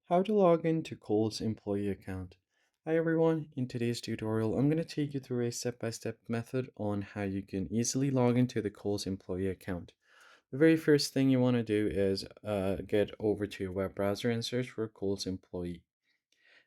How to log into Kohl's employee account. Hi everyone, in today's tutorial I'm going to take you through a step-by-step method on how you can easily log into the Kohl's employee account. The very first thing you want to do is get over to your web browser and search for Kohl's employee.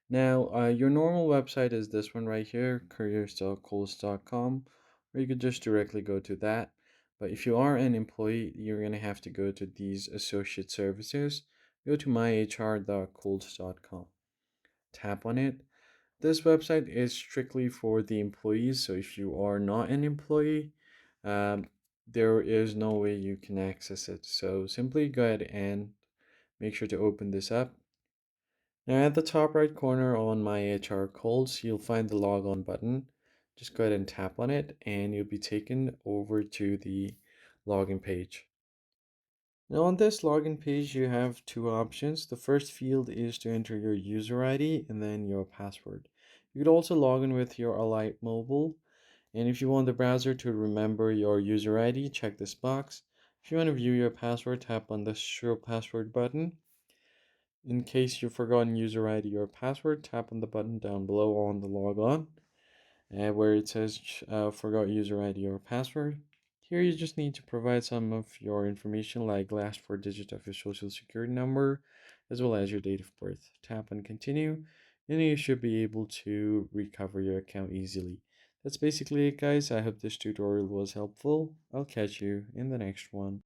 Now your normal website is this one right here, careers.kohls.com, or you could just directly go to that. But if you are an employee, you're going to have to go to these associate services. Go to myhr.kohls.com. Tap on it. This website is strictly for the employees, so if you are not an employee, um, there is no way you can access it. So simply go ahead and make sure to open this up. Now at the top right corner on My HR Kohls, you'll find the log on button. Just go ahead and tap on it and you'll be taken over to the login page. Now on this login page, you have two options. The first field is to enter your user ID and then your password. You could also log in with your Alight Mobile. And if you want the browser to remember your user ID, check this box. If you want to view your password, tap on the Show Password button. In case you've forgotten user ID or password, tap on the button down below on the logon where it says forgot user ID or password. Here you just need to provide some of your information like last four digits of your social security number as well as your date of birth. Tap on continue and you should be able to recover your account easily. That's basically it guys. I hope this tutorial was helpful. I'll catch you in the next one.